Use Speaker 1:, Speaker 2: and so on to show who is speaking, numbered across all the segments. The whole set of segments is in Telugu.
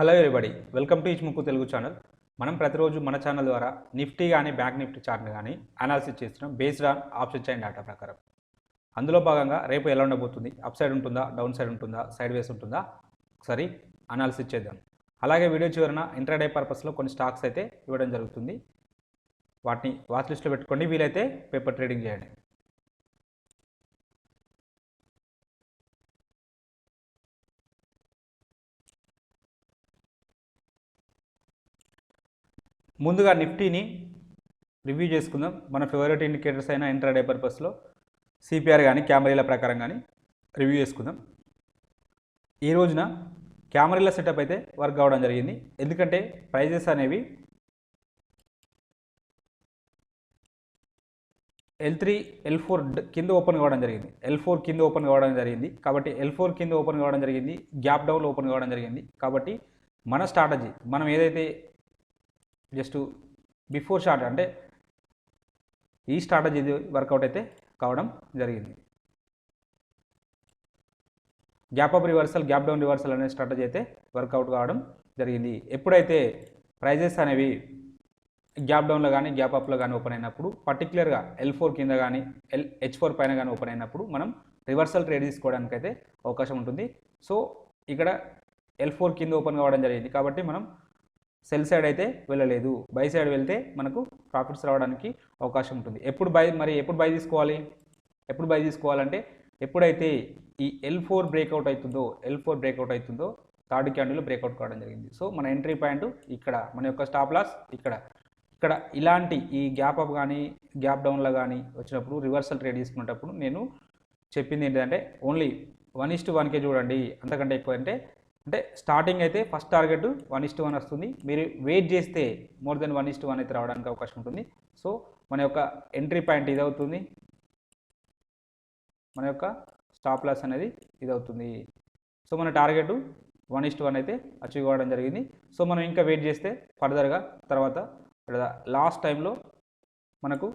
Speaker 1: హలో ఎవ్రీబడి, వెల్కమ్ టు ఇచ్ముక్కు తెలుగు ఛానల్. మనం ప్రతిరోజు మన ఛానల్ ద్వారా నిఫ్టీ కానీ బ్యాంక్ నిఫ్టీ చార్ట్ని కానీ అనాలిసిస్ చేస్తున్నాం based on option chain data ప్రకారం. అందులో భాగంగా రేపు ఎలా ఉండబోతుంది, అప్ సైడ్ ఉంటుందా, డౌన్ సైడ్ ఉంటుందా, సైడ్ వేస్ ఉంటుందా, ఒకసారి అనాలిసిస్ చేద్దాం. అలాగే వీడియో చివరన ఇంట్రాడే పర్పస్లో కొన్ని స్టాక్స్ అయితే ఇవ్వడం జరుగుతుంది. వాటిని వాచ్ లిస్ట్లో పెట్టుకోండి, వీలైతే పేపర్ ట్రేడింగ్ చేయండి. ముందుగా నిఫ్టీని రివ్యూ చేసుకుందాం. మన ఫేవరెట్ ఇండికేటర్స్ అయిన ఇంట్రాడే పర్పస్లో సిపిఆర్ కానీ క్యామరీల ప్రకారం కానీ రివ్యూ చేసుకుందాం. ఈ రోజున క్యామరీల సెటప్ అయితే వర్క్ అవ్వడం జరిగింది. ఎందుకంటే ప్రైజెస్ అనేవి L3 L4 కింద ఓపెన్ కావడం జరిగింది. L4 కింద ఓపెన్ కావడం జరిగింది కాబట్టి L4 కింద ఓపెన్ కావడం జరిగింది, గ్యాప్ డౌన్లో ఓపెన్ కావడం జరిగింది. కాబట్టి మన స్ట్రాటజీ మనం ఏదైతే జస్ట్ బిఫోర్ షార్ట్ అంటే ఈ స్ట్రాటజీ వర్కౌట్ అయితే కావడం జరిగింది. Gap up reversal, gap down reversal అనే స్ట్రాటజీ అయితే వర్కౌట్ కావడం జరిగింది. ఎప్పుడైతే ప్రైజెస్ అనేవి గ్యాప్ డౌన్లో కానీ గ్యాప్ అప్లో కానీ ఓపెన్ అయినప్పుడు, పర్టికులర్గా L4 కింద కానీ H4 పైన కానీ ఓపెన్ అయినప్పుడు మనం రివర్సల్ ట్రేడ్ తీసుకోవడానికి అయితే అవకాశం ఉంటుంది. సో ఇక్కడ L4 కింద ఓపెన్ కావడం జరిగింది కాబట్టి మనం సెల్ సైడ్ అయితే వెళ్ళలేదు, బై సైడ్ వెళ్తే మనకు ప్రాఫిట్స్ రావడానికి అవకాశం ఉంటుంది. ఎప్పుడు బై తీసుకోవాలంటే ఎప్పుడైతే ఈ L4 బ్రేక్అవుట్ అవుతుందో థర్డ్ క్యాండిల్ బ్రేక్అవుట్ కావడం జరిగింది. సో మన ఎంట్రీ పాయింట్ ఇక్కడ, మన యొక్క స్టాప్ లాస్ ఇక్కడ ఇలాంటి ఈ గ్యాప్ అప్ కానీ గ్యాప్ డౌన్లో కానీ వచ్చినప్పుడు రివర్సల్ ట్రేడ్ తీసుకునేటప్పుడు నేను చెప్పింది ఏంటంటే ఓన్లీ 1:1కే చూడండి. అంతకంటే ఎక్కువ అంటే స్టార్టింగ్ అయితే ఫస్ట్ టార్గెట్ 1:1 వస్తుంది. మీరు వెయిట్ చేస్తే మోర్ దెన్ 1:1 అయితే రావడానికి అవకాశం ఉంటుంది. సో మన యొక్క ఎంట్రీ పాయింట్ ఇది అవుతుంది, మన యొక్క స్టాప్ లాస్ అనేది ఇది అవుతుంది. సో మన టార్గెట్ 1:1 అయితే అచీవ్ అవ్వడం జరిగింది. సో మనం ఇంకా వెయిట్ చేస్తే ఫర్దర్గా తర్వాత లాస్ట్ టైంలో మనకు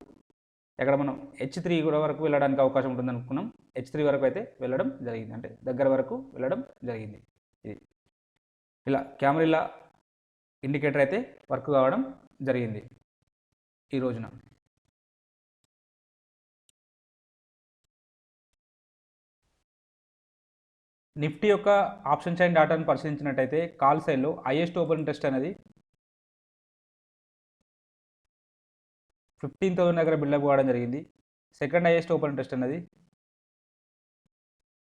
Speaker 1: ఎక్కడ మనం H3 కూడా వరకు వెళ్ళడానికి అవకాశం ఉంటుంది అనుకున్నాం. H3 వరకు అయితే వెళ్ళడం జరిగింది, అంటే దగ్గర వరకు వెళ్ళడం జరిగింది. ఇది ఇలా క్యామరీల ఇండికేటర్ అయితే వర్క్ కావడం జరిగింది ఈ రోజున. నిఫ్టీ యొక్క ఆప్షన్ చైన్ డాటాను పరిశీలించినట్టయితే కాల్ సైడ్లో హైయెస్ట్ ఓపెన్ ఇంట్రెస్ట్ అనేది 15,000 దగ్గర బిల్డప్ కావడం జరిగింది. సెకండ్ హైయెస్ట్ ఓపెన్ ఇంట్రెస్ట్ అనేది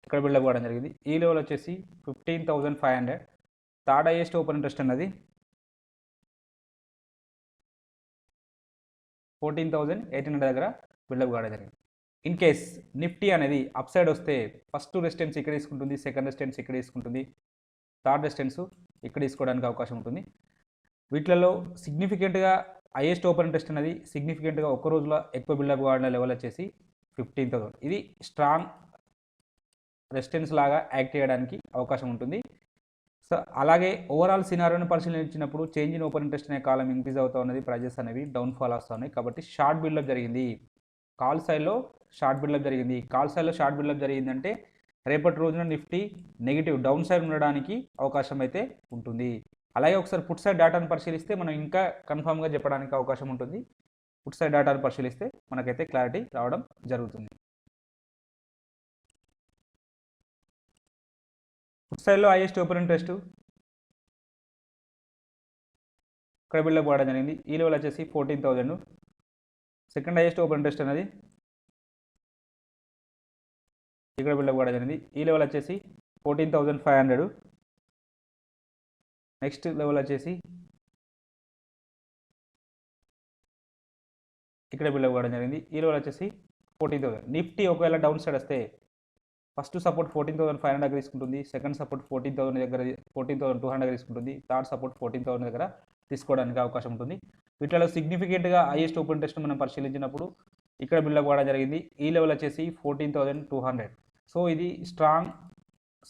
Speaker 1: ఇక్కడ బిల్డప్ కావడం జరిగింది. ఈ లెవెల్ వచ్చేసి 15,500. థర్డ్ హైయెస్ట్ ఓపెన్ ఇంట్రెస్ట్ అన్నది 14,800 దగ్గర బిల్డప్ కావడం జరిగింది. ఇన్ కేస్ నిఫ్టీ అనేది అప్ సైడ్ వస్తే ఫస్ట్ రెసిస్టెన్స్ ఇక్కడ తీసుకుంటుంది, సెకండ్ రెసిస్టెన్స్ ఇక్కడ తీసుకుంటుంది, థర్డ్ రెసిస్టెన్స్ ఇక్కడ తీసుకోవడానికి అవకాశం ఉంటుంది. వీటిలలో సిగ్నిఫికెంట్గా హైయెస్ట్ ఓపెన్ ఇంట్రెస్ట్ అనేది సిగ్నిఫికెంట్గా ఒక్క రోజులో ఎక్కువ బిల్డప్ కావడం లెవెల్ వచ్చేసి 15,000. ఇది స్ట్రాంగ్ రెసిస్టెన్స్ లాగా యాక్ట్ చేయడానికి అవకాశం ఉంటుంది. సో అలాగే ఓవరాల్ సినారియోని పరిశీలించినప్పుడు చేంజ్ ఇన్ ఓపెన్ ఇంట్రెస్ట్ అనే కాలం ఇంక్రీజ్ అవుతూ ఉన్నది, ప్రైజెస్ అనేవి డౌన్ఫాల్ వస్తూ ఉన్నాయి. కాబట్టి షార్ట్ బిల్డప్ జరిగింది, కాల్ సైడ్లో షార్ట్ బిల్డప్ జరిగింది. కాల్ సైడ్లో షార్ట్ బిల్డప్ జరిగిందంటే రేపటి రోజున నిఫ్టీ నెగిటివ్ డౌన్ సైడ్ ఉండడానికి అవకాశం అయితే ఉంటుంది. అలాగే ఒకసారి పుట్ సైడ్ డేటాను పరిశీలిస్తే మనం ఇంకా కన్ఫామ్గా చెప్పడానికి అవకాశం ఉంటుంది. పుట్ సైడ్ డేటాను పరిశీలిస్తే మనకైతే క్లారిటీ రావడం జరుగుతుంది. పుట్ సైడ్లో హైయెస్ట్ ఓపెన్ ఇంట్రెస్ట్ ఇక్కడ బిల్డప్ కావడం జరిగింది. ఈ లెవెల్ వచ్చేసి 14,000. సెకండ్ హైయెస్ట్ ఓపెన్ ఇంట్రెస్ట్ అనేది ఇక్కడ బిల్డప్ కావడం జరిగింది. ఈ లెవెల్ వచ్చేసి 14,500. నెక్స్ట్ లెవెల్ వచ్చేసి ఇక్కడ బిల్డప్ కావడం జరిగింది. ఈ లెవెల్ వచ్చేసి 14,000. నిఫ్టీ ఒకవేళ డౌన్ సైడ్ వస్తే ఫస్ట్ సపోర్ట్ 14,500 దగ్గర తీసుకుంటుంది, సెకండ్ సపోర్ట్ 14,200 దగ్గర తీసుకుంటుంది, థర్డ్ సపోర్ట్ 14,000 దగ్గర తీసుకోవడానికి అవకాశం ఉంటుంది. వీటిలో సిగ్నిఫికెంట్గా హైయెస్ట్ ఓపెన్ ఇంట్రెస్ట్ మనం పరిశీలించినప్పుడు ఇక్కడ బిల్డప్ కావడం జరిగింది. ఈ లెవెల్ వచ్చేసి 14,200. సో ఇది స్ట్రాంగ్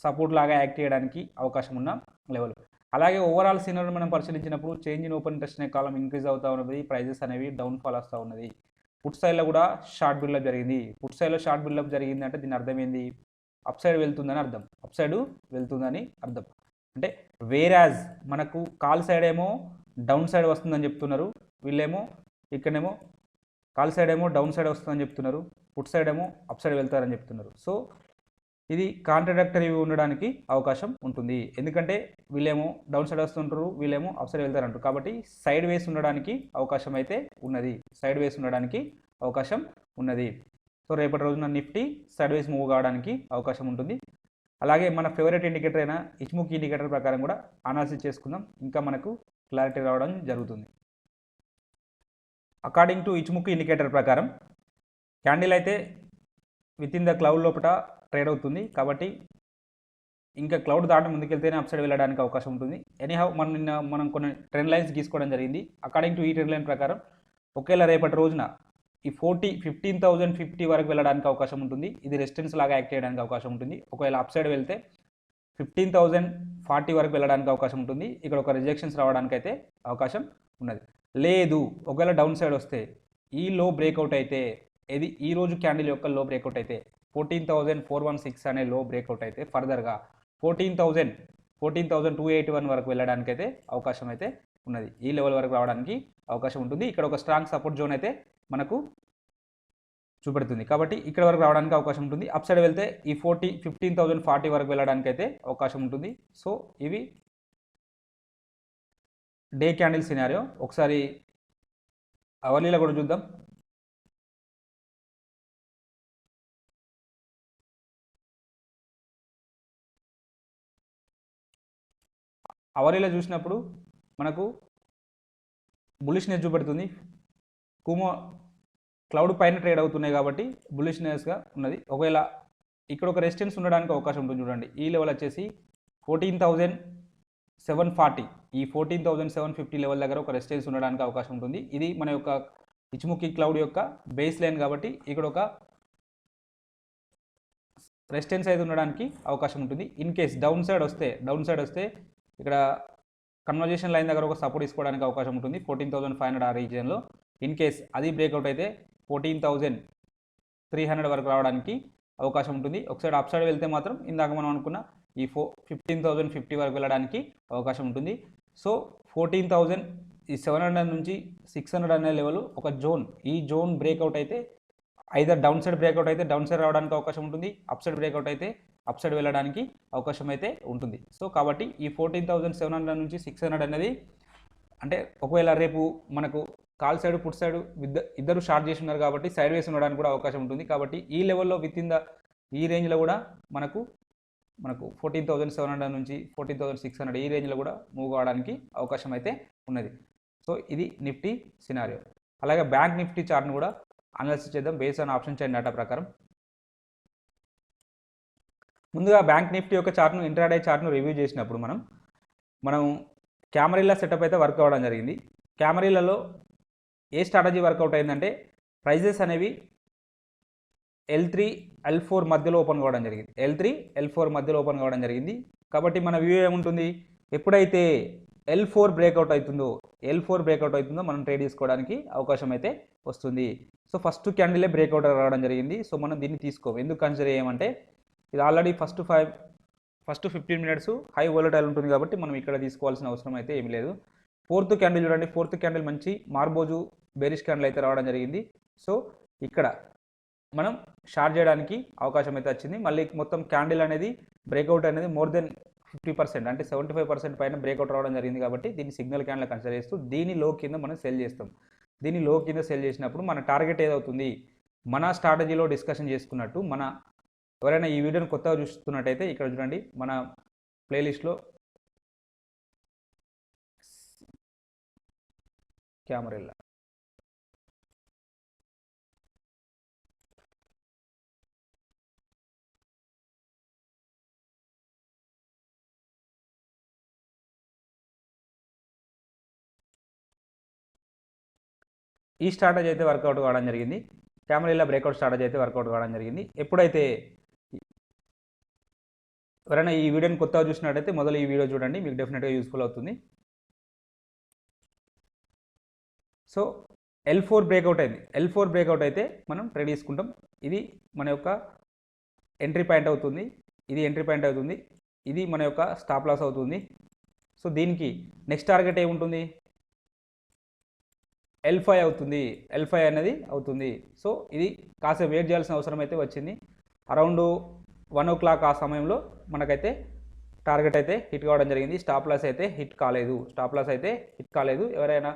Speaker 1: సపోర్ట్ లాగా యాక్ట్ చేయడానికి అవకాశం ఉన్న లెవెల్. అలాగే ఓవరాల్ సీనరీ మనం పరిశీలించినప్పుడు చేంజ్ ఇన్ ఓపెన్ ఇంట్రెస్ట్ అనే కాలం ఇంక్రీజ్ అవుతూ ఉన్నది, ప్రైజెస్ అనేవి డౌన్ఫాల్ వస్తూ ఉన్నది. పుట్ సైడ్లో కూడా షార్ట్ బిల్డప్ జరిగింది. పుట్ సైడ్లో షార్ట్ బిల్డప్ జరిగింది అంటే దీని అర్థం ఏంది? అప్ సైడ్ వెళ్తుందని అర్థం, అంటే వేరాజ్ మనకు కాల్ సైడ్ ఏమో డౌన్ సైడ్ వస్తుందని చెప్తున్నారు, వీళ్ళేమో ఇక్కడేమో కాల్ సైడ్ ఏమో డౌన్ సైడ్ వస్తుందని చెప్తున్నారు, పుట్ సైడ్ ఏమో అప్ సైడ్ వెళ్తారని చెప్తున్నారు. సో ఇది కాంట్రడక్టరీ ఉండడానికి అవకాశం ఉంటుంది, ఎందుకంటే వీళ్ళేమో డౌన్ సైడ్ వస్తుంటారు, వీళ్ళేమో అప్ సైడ్ వెళ్తారంటారు. కాబట్టి సైడ్ వేస్ ఉండడానికి అవకాశం అయితే ఉన్నది, సైడ్ వేస్ ఉండడానికి అవకాశం ఉన్నది. సో రేపటి రోజున నిఫ్టీ సైడ్ వేస్ మూవ్ కావడానికి అవకాశం ఉంటుంది. అలాగే మన ఫేవరెట్ ఇండికేటర్ అయిన ఇచ్ముఖి ఇండికేటర్ ప్రకారం కూడా అనాలిసిస్ చేసుకుందాం, ఇంకా మనకు క్లారిటీ రావడం జరుగుతుంది. అకార్డింగ్ టు ఇచ్ముఖి ఇండికేటర్ ప్రకారం క్యాండిల్ అయితే విత్ ఇన్ ద క్లౌడ్ లోపల ట్రేడ్ అవుతుంది, కాబట్టి ఇంకా క్లౌడ్ దాటి ముందుకెళ్తేనే అప్ సైడ్ వెళ్ళడానికి అవకాశం ఉంటుంది. ఎనీహౌ మనం కొన్ని ట్రెండ్ లైన్స్ గీసుకోవడం జరిగింది. అకార్డింగ్ టు ఈ ట్రెండ్ లైన్ ప్రకారం ఒకవేళ రేపటి రోజున ఈ 15,050 వరకు వెళ్ళడానికి అవకాశం ఉంటుంది, ఇది రెసిస్టెన్స్ లాగా యాక్ట్ చేయడానికి అవకాశం ఉంటుంది. ఒకవేళ అప్ సైడ్ వెళ్తే 15,040 వరకు వెళ్ళడానికి అవకాశం ఉంటుంది, ఇక్కడ ఒక రిజెక్షన్స్ రావడానికి అయితే అవకాశం ఉన్నది. లేదు ఒకవేళ డౌన్ సైడ్ వస్తే ఈ లో బ్రేక్అవుట్ అయితే, ఇది ఈ రోజు క్యాండిల్ యొక్క లో బ్రేక్అవుట్ అయితే 14,416 అనే లో బ్రేక్అవుట్ అయితే ఫర్దర్గా 14,281 వరకు వెళ్ళడానికి అయితే అవకాశం అయితే ఉన్నది, ఈ లెవెల్ వరకు రావడానికి అవకాశం ఉంటుంది. ఇక్కడ ఒక స్ట్రాంగ్ సపోర్ట్ జోన్ అయితే మనకు చూపెడుతుంది, కాబట్టి ఇక్కడ వరకు రావడానికి అవకాశం ఉంటుంది. అప్ సైడ్ వెళ్తే ఈ 15,040 వరకు వెళ్ళడానికి అయితే అవకాశం ఉంటుంది. సో ఇవి డే క్యాండిల్ సినారియో. ఒకసారి అవర్లీలో కూడా చూద్దాం. అవర్లీలో చూసినప్పుడు మనకు బులిష్నెస్ చూపెడుతుంది, కుమో క్లౌడ్ పైన ట్రేడ్ అవుతున్నాయి కాబట్టి బులిష్నెస్గా ఉన్నది. ఒకవేళ ఇక్కడ ఒక రెసిస్టెన్స్ ఉండడానికి అవకాశం ఉంటుంది, చూడండి ఈ లెవెల్ వచ్చేసి 14,740, ఈ 14,750 లెవెల్ దగ్గర ఒక రెసిస్టెన్స్ ఉండడానికి అవకాశం ఉంటుంది. ఇది మన యొక్క ఇచ్ముఖి క్లౌడ్ యొక్క బేస్ లైన్ కాబట్టి ఇక్కడ ఒక రెసిస్టెన్స్ అయితే ఉండడానికి అవకాశం ఉంటుంది. ఇన్ కేస్ డౌన్ సైడ్ వస్తే ఇక్కడ కన్వర్జేషన్ లైన్ దగ్గర ఒక సపోర్ట్ తీసుకోవడానికి అవకాశం ఉంటుంది 14,500 ఆ రీజియన్లో. ఇన్ కేస్ అది బ్రేక్అవుట్ అయితే 14,300 వరకు రావడానికి అవకాశం ఉంటుంది. ఒకసారి అప్ సైడ్ వెళ్తే మాత్రం ఇందాక మనం అనుకున్న ఈ 15,050 వరకు వెళ్ళడానికి అవకాశం ఉంటుంది. సో 14,700 నుంచి 600 అనే లెవెల్ ఒక జోన్, ఈ జోన్ బ్రేక్అవుట్ అయితే ఐదర్ డౌన్ సైడ్ బ్రేక్అవుట్ అయితే డౌన్ సైడ్ రావడానికి అవకాశం ఉంటుంది, అప్ సైడ్ బ్రేక్అవుట్ అయితే అప్ సైడ్ వెళ్ళడానికి అవకాశం అయితే ఉంటుంది. సో కాబట్టి ఈ 14,700 నుంచి 600 అనేది అంటే ఒకవేళ రేపు మనకు కాల్ సైడ్ పుట్ సైడ్ ఇద్దరు షార్ట్ చేసి ఉన్నారు కాబట్టి సైడ్ వేస్ ఉండడానికి కూడా అవకాశం ఉంటుంది. కాబట్టి ఈ లెవెల్లో విత్ ఇన్ ద ఈ రేంజ్లో కూడా మనకు 14,700 నుంచి 14,600 ఈ రేంజ్లో కూడా మూవ్ కావడానికి అవకాశం అయితే ఉన్నది. సో ఇది నిఫ్టీ సినారియో. అలాగే బ్యాంక్ నిఫ్టీ చార్ట్ను కూడా అనాలిసిస్ చేద్దాం based on option chain data ప్రకారం. ముందుగా బ్యాంక్ నిఫ్టీ యొక్క చార్ట్ను ఇంట్రాడే చార్ట్ను రివ్యూ చేసినప్పుడు మనం క్యామరీలా సెటప్ అయితే వర్క్ అవ్వడం జరిగింది. క్యామరీలలో ఏ స్ట్రాటజీ వర్కౌట్ అయిందంటే ప్రైజెస్ అనేవి L3 L4 మధ్యలో ఓపెన్ కావడం జరిగింది, L3 L4 మధ్యలో ఓపెన్ కావడం జరిగింది. కాబట్టి మన వ్యూ ఏముంటుంది, ఎప్పుడైతే L4 బ్రేక్అవుట్ అవుతుందో మనం ట్రేడ్ తీసుకోవడానికి అవకాశం అయితే వస్తుంది. సో ఫస్ట్ క్యాండిలే బ్రేక్అవుట్ రావడం జరిగింది. సో మనం దీన్ని తీసుకోము, ఎందుకు కన్సిడర్ చేయమంటే ఇది already first 15 minutes high volatile ఉంటుంది కాబట్టి మనం ఇక్కడ తీసుకోవాల్సిన అవసరం అయితే ఏమీ లేదు. ఫోర్త్ క్యాండిల్ చూడండి, ఫోర్త్ క్యాండిల్ మంచి మార్బోజు బేరిష్ క్యాండిల్ అయితే రావడం జరిగింది. సో ఇక్కడ మనం షార్ట్ చేయడానికి అవకాశం అయితే వచ్చింది. మళ్ళీ మొత్తం క్యాండిల్ అనేది బ్రేక్అవుట్ అనేది మోర్ దెన్ 50% అంటే 75% పైన బ్రేక్అవుట్ రావడం జరిగింది. కాబట్టి దీన్ని సిగ్నల్ క్యాండిల్ కన్సిడర్ చేస్తూ దీని లో కింద మనం సెల్ చేస్తాం. దీని లో కింద సెల్ చేసినప్పుడు మన టార్గెట్ ఏదవుతుంది, మన స్ట్రాటజీలో డిస్కషన్ చేసుకున్నట్టు ఎవరైనా ఈ వీడియోని కొత్తగా చూస్తున్నట్టయితే ఇక్కడ చూడండి, మన ప్లేలిస్ట్లో కెమెరా ఈ స్ట్రాటజీ అయితే వర్కౌట్ కావడం జరిగింది. కెమెరా బ్రేక్అవుట్ స్ట్రాటజీ అయితే వర్కౌట్ కావడం జరిగింది. ఎప్పుడైతే ఎవరైనా ఈ వీడియోని కొత్తగా చూసినట్టయితే మొదలు ఈ వీడియో చూడండి, మీకు డెఫినెట్గా యూస్ఫుల్ అవుతుంది. సో L4 బ్రేక్అవుట్ అయింది, L4 బ్రేక్అవుట్ అయితే మనం ట్రేడ్ తీసుకుంటాం. ఇది మన యొక్క ఎంట్రీ పాయింట్ అవుతుంది, ఇది ఎంట్రీ పాయింట్ అవుతుంది. ఇది మన యొక్క స్టాప్ లాస్ అవుతుంది. సో దీనికి నెక్స్ట్ టార్గెట్ ఏముంటుంది, L5 అవుతుంది. L5 అనేది అవుతుంది. సో ఇది కాసేపు వెయిట్ చేయాల్సిన అవసరం అయితే వచ్చింది. అరౌండ్ 1 o'clock ఆ సమయంలో మనకైతే టార్గెట్ అయితే హిట్ కావడం జరిగింది. స్టాప్ లాస్ అయితే హిట్ కాలేదు. ఎవరైనా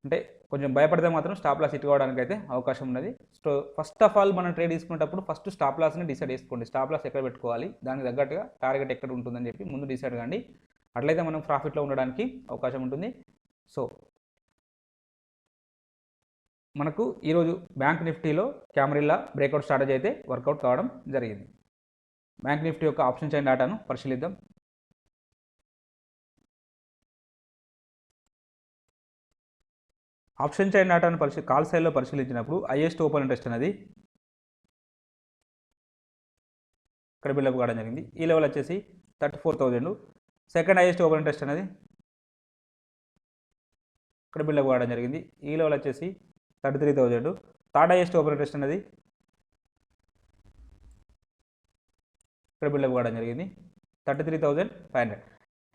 Speaker 1: అంటే కొంచెం భయపడితే మాత్రం స్టాప్ లాస్ హిట్ కావడానికి అయితే అవకాశం ఉన్నది. సో ఫస్ట్ ఆఫ్ ఆల్ మనం ట్రేడ్ తీసుకునేటప్పుడు ఫస్ట్ స్టాప్ లాస్ని డిసైడ్ చేసుకోండి. స్టాప్ లాస్ ఎక్కడ పెట్టుకోవాలి, దానికి తగ్గట్టుగా టార్గెట్ ఎక్కడ ఉంటుందని చెప్పి ముందు డిసైడ్ కాండి. అట్లయితే మనం ప్రాఫిట్లో ఉండడానికి అవకాశం ఉంటుంది. సో మనకు ఈరోజు బ్యాంక్ నిఫ్టీలో క్యామరిల్లా బ్రేక్అవుట్ స్ట్రాటజీ అయితే వర్కౌట్ కావడం జరిగింది. బ్యాంక్ నిఫ్టీ యొక్క ఆప్షన్ చైన్ డేటాను పరిశీలిద్దాం. ఆప్షన్ చైన్ డేటాను కాల్ సైడ్లో పరిశీలించినప్పుడు హైయెస్ట్ ఓపెన్ ఇంట్రెస్ట్ అనేది ఇక్కడ బిల్డప్ కావడం జరిగింది. ఈ లెవెల్ వచ్చేసి 34,000. సెకండ్ హైయెస్ట్ ఓపెన్ ఇంట్రెస్ట్ అనేది ఇక్కడ బిల్డప్ కావడం జరిగింది. ఈ లెవెల్ వచ్చేసి 33,000. థర్డ్ హైయెస్ట్ ఓపెన్ ఇంట్రెస్ట్ అనేది ఇక్కడ బిల్డప్ కావడం జరిగింది 33,500.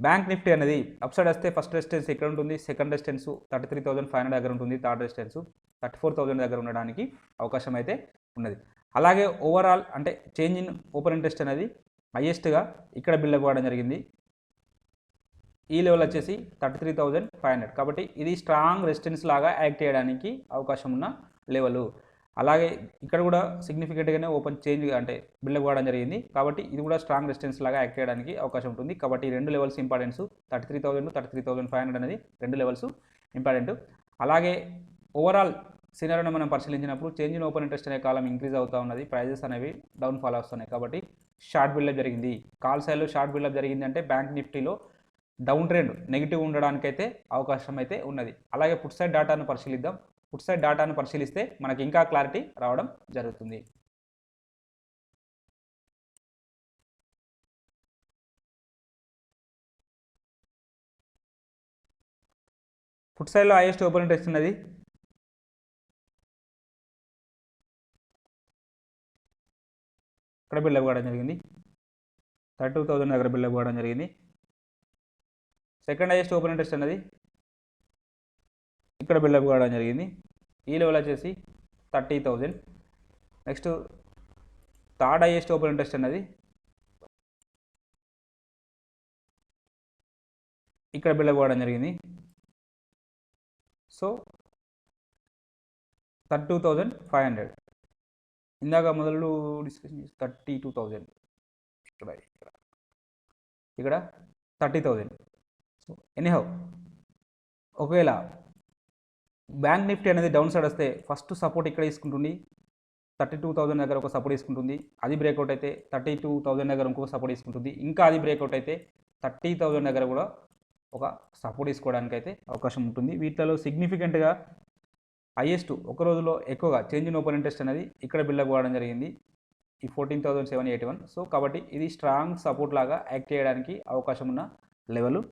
Speaker 1: బ్యాంక్ నిఫ్టీ అనేది అప్సైడ్ వస్తే ఫస్ట్ రెసిస్టెన్స్ ఇక్కడ ఉంటుంది, సెకండ్ రెసిస్టెన్స్ 33,500 దగ్గర ఉంటుంది, థర్డ్ రెసిస్టెన్స్ 34,000 దగ్గర ఉండడానికి అవకాశం అయితే ఉన్నది. అలాగే ఓవరాల్ అంటే చేంజ్ ఇన్ ఓపెన్ ఇంట్రెస్ట్ అనేది హైయెస్ట్గా ఇక్కడ బిల్డప్ కావడం జరిగింది. ఈ లెవెల్ వచ్చేసి 33,500. కాబట్టి ఇది స్ట్రాంగ్ రెసిస్టెన్స్ లాగా యాక్ట్ చేయడానికి అవకాశం ఉన్న లెవెల్. అలాగే ఇక్కడ కూడా సిగ్నిఫికెంట్గానే ఓపెన్ చేంజ్ అంటే బిల్డప్ కావడం జరిగింది. కాబట్టి ఇది కూడా స్ట్రాంగ్ రెసిస్టెన్స్ లాగా యాక్ట్ చేయడానికి అవకాశం ఉంటుంది. కాబట్టి ఈ రెండు లెవెల్స్ ఇంపార్టెన్స్. 33,000 33,500 అనేది రెండు లెవెల్స్ ఇంపార్టెంట్. అలాగే ఓవరాల్ సినారియోని మనం పరిశీలించినప్పుడు చేంజ్ ఇన్ ఓపెన్ ఇంట్రెస్ట్ అనే కాలం ఇంక్రీజ్ అవుతూ ఉన్నది, ప్రైజెస్ అనేవి డౌన్ ఫాల్ వస్తున్నాయి. కాబట్టి షార్ట్ బిల్డప్ జరిగింది. కాల్ సైడ్లో షార్ట్ బిల్డప్ జరిగింది అంటే బ్యాంక్ నిఫ్టీలో డౌన్ ట్రెండ్ నెగిటివ్ ఉండడానికైతే అవకాశం అయితే ఉన్నది. అలాగే పుట్ సైడ్ డేటాను పరిశీలిద్దాం. పుట్ సైడ్ డేటాను పరిశీలిస్తే మనకి ఇంకా క్లారిటీ రావడం జరుగుతుంది. పుట్ సైడ్లో హైయెస్ట్ ఓపెన్ ఇంట్రెస్ట్ ఉన్నది ఇక్కడ బిల్డప్ కావడం జరిగింది. 32,000 దగ్గర బిల్డప్ కావడం జరిగింది. సెకండ్ హైయెస్ట్ ఓపెన్ ఇంట్రెస్ట్ అనేది ఇక్కడ బిల్డప్ కావడం జరిగింది. ఈ లెవెల్ వచ్చేసి 30,000. Next third highest open interest అనేది ఇక్కడ బిల్డప్ కావడం జరిగింది. సో 32,500. ఇందాక మొదలు డిస్కషన్ చేసి 32,000 ఇక్కడ 30,000. సో ఎనీహౌ ఒకవేళ బ్యాంక్ నిఫ్టీ అనేది డౌన్ సైడ్ వస్తే ఫస్ట్ సపోర్ట్ ఇక్కడ తీసుకుంటుంది, 32,000 దగ్గర ఒక సపోర్ట్ తీసుకుంటుంది. అది బ్రేక్అవుట్ అయితే 32,000 దగ్గర ఇంకొక సపోర్ట్ తీసుకుంటుంది. ఇంకా అది బ్రేక్అవుట్ అయితే 30,000 దగ్గర కూడా ఒక సపోర్ట్ తీసుకోవడానికి అయితే అవకాశం ఉంటుంది. వీటిలో సిగ్నిఫికెంట్గా హైయెస్ట్ ఒక రోజులో ఎక్కువగా చేంజ్ ఇన్ ఓపెన్ ఇంట్రెస్ట్ అనేది ఇక్కడ బిల్డప్ కావడం జరిగింది, ఈ 14,781. సో కాబట్టి ఇది స్ట్రాంగ్ సపోర్ట్ లాగా యాక్ట్ చేయడానికి అవకాశం ఉన్న లెవెల్.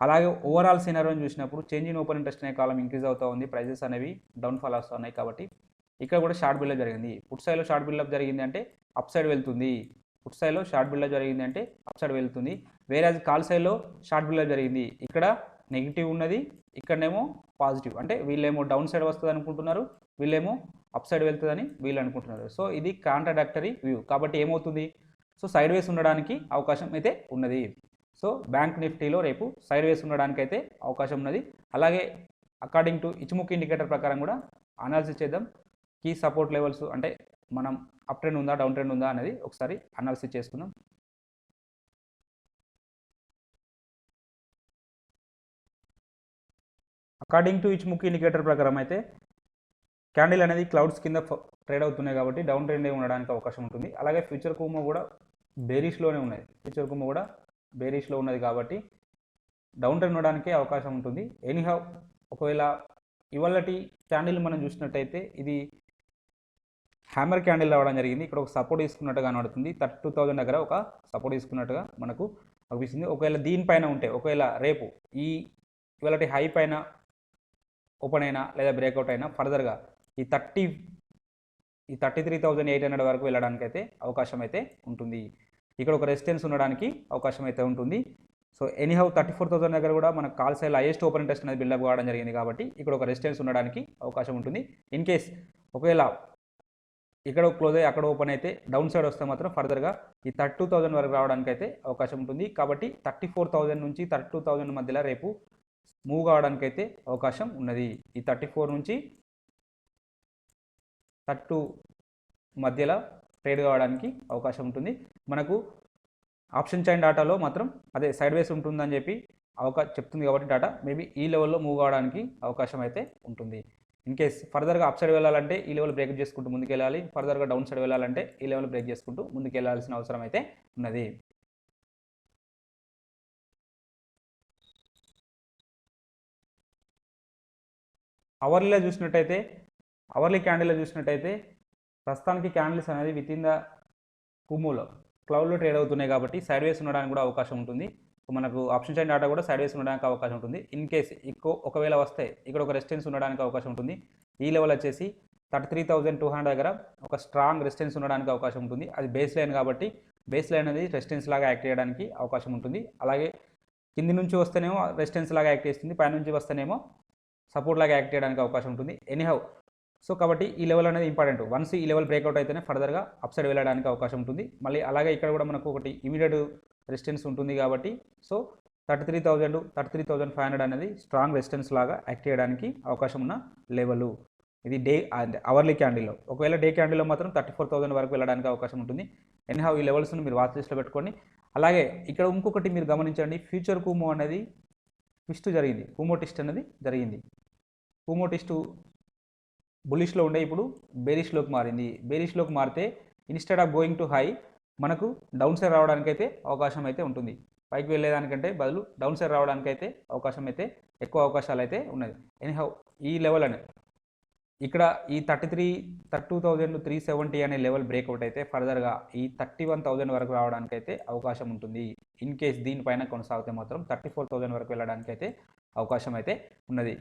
Speaker 1: అలాగే ఓవరాల్ సినారియోని చూసినప్పుడు చేంజ్ ఇన్ ఓపెన్ ఇంట్రెస్ట్ అనే కాలం ఇంక్రీజ్ అవుతూ ఉంది, ప్రైజెస్ అనేవి డౌన్ ఫాల్ వస్తున్నాయి. కాబట్టి ఇక్కడ కూడా షార్ట్ బిల్డప్ జరిగింది. పుట్ సైడ్లో షార్ట్ బిల్డప్ జరిగింది అంటే అప్ సైడ్ వెళ్తుంది. పుట్ సైడ్లో షార్ట్ బిల్డప్ జరిగింది అంటే అప్ సైడ్ వెళ్తుంది. వేరే కాల్ సైడ్లో షార్ట్ బిల్డప్ జరిగింది, ఇక్కడ నెగిటివ్ ఉన్నది, ఇక్కడనేమో పాజిటివ్. అంటే వీళ్ళేమో డౌన్ సైడ్ వస్తుంది అనుకుంటున్నారు, వీళ్ళేమో అప్ సైడ్ వెళ్తుందని వీళ్ళు అనుకుంటున్నారు. సో ఇది కాంట్రాడక్టరీ వ్యూ. కాబట్టి ఏమవుతుంది, సో సైడ్ వేస్ ఉండడానికి అవకాశం అయితే ఉన్నది. సో బ్యాంక్ నిఫ్టీలో రేపు సైడ్ వేస్ ఉండడానికి అయితే అవకాశం ఉన్నది. అలాగే అకార్డింగ్ టు ఇచ్ముక్ ఇండికేటర్ ప్రకారం కూడా అనాలిసిస్ చేద్దాం. కీ సపోర్ట్ లెవెల్స్ అంటే మనం అప్ ట్రెండ్ ఉందా డౌన్ ట్రెండ్ ఉందా అనేది ఒకసారి అనాలిసిస్ చేసుకుందాం. అకార్డింగ్ టు ఇచ్ముక్ ఇండికేటర్ ప్రకారం అయితే క్యాండిల్ అనేది క్లౌడ్స్ కింద ట్రేడ్ అవుతున్నాయి కాబట్టి డౌన్ ట్రెండ్ ఉండడానికి అవకాశం ఉంటుంది. అలాగే ఫ్యూచర్ కుమో కూడా బేరిష్లోనే ఉన్నది, ఫ్యూచర్ కుమో కూడా బేరిష్లో ఉన్నది కాబట్టి డౌన్ ట్రెండ్ ఉండడానికి అవకాశం ఉంటుంది. ఎనీహౌ ఒకవేళ ఇవాళటి క్యాండిల్ మనం చూసినట్టయితే ఇది హ్యామర్ క్యాండిల్ రావడం జరిగింది. ఇక్కడ ఒక సపోర్ట్ తీసుకున్నట్టుగా కనబడుతుంది, 32,000 దగ్గర ఒక సపోర్ట్ తీసుకున్నట్టుగా మనకు అనిపిస్తుంది. ఒకవేళ దీనిపైన ఉంటే, ఒకవేళ రేపు ఈ ఇవాళటి హై పైన ఓపెన్ అయినా లేదా బ్రేక్అవుట్ అయినా ఫర్దర్గా ఈ 33,800 వరకు వెళ్ళడానికి అయితే అవకాశం అయితే ఉంటుంది. ఇక్కడ ఒక రెసిస్టెన్స్ ఉండడానికి అవకాశం అయితే ఉంటుంది. సో ఎనీహౌ 34,000 దగ్గర కూడా మన call side highest open interest అనేది బిల్డప్ కావడం జరిగింది కాబట్టి ఇక్కడ ఒక రెసిస్టెన్స్ ఉండడానికి అవకాశం ఉంటుంది. ఇన్ కేస్ ఒకవేళ ఇక్కడ క్లోజ్ అయ్యి అక్కడ ఓపెన్ అయితే డౌన్ సైడ్ వస్తే మాత్రం ఫర్దర్గా ఈ 32,000 వరకు రావడానికి అయితే అవకాశం ఉంటుంది. కాబట్టి 34,000 నుంచి 32,000 మధ్యలో రేపు మూవ్ కావడానికి అయితే అవకాశం ఉన్నది. ఈ 34 నుంచి 32 మధ్యలో ట్రేడ్ కావడానికి అవకాశం ఉంటుంది. మనకు ఆప్షన్ చైన్ డాటాలో మాత్రం అదే సైడ్ వేస్ ఉంటుందని చెప్పి చెప్తుంది కాబట్టి డాటా మేబీ ఈ లెవెల్లో మూవ్ కావడానికి అవకాశం అయితే ఉంటుంది. ఇన్ కేస్ ఫర్దర్గా అప్ సైడ్ వెళ్ళాలంటే ఈ లెవెల్ బ్రేక్ చేసుకుంటూ ముందుకు వెళ్ళాలి, ఫర్దర్గా డౌన్ సైడ్ వెళ్ళాలంటే ఈ లెవెల్ బ్రేక్ చేసుకుంటూ ముందుకు వెళ్ళాల్సిన అవసరం అయితే ఉన్నది. అవర్లీలో చూసినట్టయితే అవర్లీ క్యాండిల్లో చూసినట్టయితే ప్రస్తుతానికి క్యాండిల్స్ అనేది విత్ ఇన్ ద కుమోలో క్లౌడ్లో ట్రేడ్ అవుతున్నాయి కాబట్టి సైడ్ వేస్ ఉండడానికి కూడా అవకాశం ఉంటుంది. మనకు ఆప్షన్ చైన్ డాటా కూడా సైడ్ వేస్ ఉండడానికి అవకాశం ఉంటుంది. ఇన్ కేస్ ఒకవేళ వస్తే ఇక్కడ ఒక రెసిస్టెన్స్ ఉండడానికి అవకాశం ఉంటుంది. ఈ లెవెల్ వచ్చేసి 33,200 దగ్గర ఒక స్ట్రాంగ్ రెసిస్టెన్స్ ఉండడానికి అవకాశం ఉంటుంది. అది బేస్ లైన్ కాబట్టి బేస్ లైన్ అనేది రెసిస్టెన్స్ లాగా యాక్ట్ చేయడానికి అవకాశం ఉంటుంది. అలాగే కింది నుంచి వస్తేనేమో రెసిస్టెన్స్ లాగా యాక్ట్ చేస్తుంది, పై నుంచి వస్తేనేమో సపోర్ట్ లాగా యాక్ట్ చేయడానికి అవకాశం ఉంటుంది. ఎనీహౌ సో కాబట్టి ఈ లెవెల్ అనేది ఇంపార్టెంట్. వన్స్ ఈ లెవెల్ బ్రేక్అవుట్ అయితేనే ఫర్దర్గా అప్ సైడ్ వెళ్ళడానికి అవకాశం ఉంటుంది. మళ్ళీ అలాగే ఇక్కడ కూడా మనకు ఒకటి ఇమీడియట్ రెసిస్టెన్స్ ఉంటుంది కాబట్టి సో 33,000 33,500 అనేది స్ట్రాంగ్ రెసిస్టెన్స్ లాగా యాక్ట్ చేయడానికి అవకాశం ఉన్న లెవెల్. ఇది డే అవర్లీ క్యాండిల్లో. ఒకవేళ డే క్యాండిల్లో మాత్రం 34,000 వరకు వెళ్ళడానికి అవకాశం ఉంటుంది. ఎనీహౌ ఈ లెవెల్స్ను మీరు వాచ్ లిస్ట్లో పెట్టుకోండి. అలాగే ఇక్కడ ఇంకొకటి మీరు గమనించండి, ఫ్యూచర్ కుమో అనేది ట్విస్ట్ జరిగింది, కుమో ట్విస్ట్ అనేది జరిగింది. కుమో ట్విస్ట్ బులిష్లో ఉండే ఇప్పుడు బేరిష్లోకి మారింది. బేరిష్లోకి మారితే instead of going to high మనకు డౌన్ సైడ్ రావడానికి అయితే అవకాశం అయితే ఉంటుంది. పైకి వెళ్ళేదానికంటే బదులు డౌన్ సైడ్ రావడానికి అయితే అవకాశం అయితే ఎక్కువ అవకాశాలు అయితే ఉన్నది. ఎనీహౌ ఈ లెవెల్ అనేది ఇక్కడ ఈ 32,370 అనే లెవెల్ బ్రేక్అవుట్ అయితే ఫర్దర్గా ఈ 31,000 వరకు రావడానికి అయితే అవకాశం ఉంటుంది. ఇన్ కేస్ దీనిపైన కొనసాగితే మాత్రం 34,000 వరకు వెళ్ళడానికి అయితే అవకాశం అయితే ఉన్నది.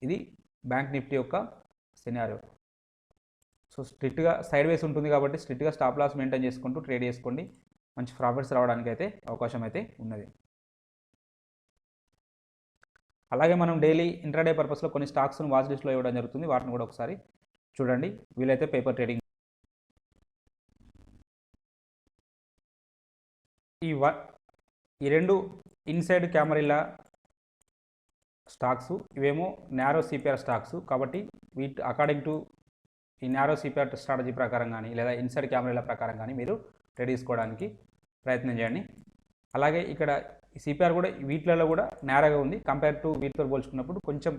Speaker 1: ఇది బ్యాంక్ నిఫ్టీ యొక్క సినారియో. సో స్ట్రిక్ట్గా సైడ్ వేస్ ఉంటుంది కాబట్టి స్ట్రిక్ట్గా స్టాప్ లాస్ మెయింటైన్ చేసుకుంటూ ట్రేడ్ చేసుకోండి. మంచి ప్రాఫిట్స్ రావడానికి అయితే అవకాశం అయితే ఉన్నది. అలాగే మనం డైలీ ఇంట్రాడే పర్పస్లో కొన్ని స్టాక్స్ను వాచ్ లిస్ట్లో ఇవ్వడం జరుగుతుంది. వాటిని కూడా ఒకసారి చూడండి. వీలైతే పేపర్ ట్రేడింగ్ ఈ రెండు ఇన్సైడ్ కెమెరిలా స్టాక్స్, ఇవేమో నారో సిపిఆర్ స్టాక్స్ కాబట్టి వీటి అకార్డింగ్ టు ఈ నారో సిపిఆర్ స్ట్రాటజీ ప్రకారం కానీ లేదా ఇన్సైడ్ కెమెరాల ప్రకారం కానీ మీరు ట్రేడ్ తీసుకోవడానికి ప్రయత్నం చేయండి. అలాగే ఇక్కడ సిపిఆర్ కూడా వీటిలలో కూడా నేరోగా ఉంది. కంపేర్ టు వీటితో పోల్చుకున్నప్పుడు కొంచెం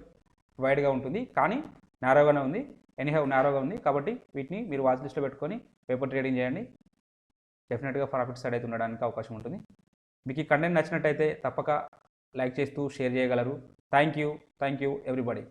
Speaker 1: వైడ్గా ఉంటుంది, కానీ నేరోగానే ఉంది. ఎనీహౌ నేరోగా ఉంది కాబట్టి వీటిని మీరు వాచ్ లిస్ట్లో పెట్టుకొని పేపర్ ట్రేడింగ్ చేయండి. డెఫినెట్గా ప్రాఫిట్ సైడ్ అయితే ఉండడానికి అవకాశం ఉంటుంది. మీకు ఈ కంటెంట్ నచ్చినట్టయితే తప్పక లైక్ చేస్తూ షేర్ చేయగలరు. Thank you everybody.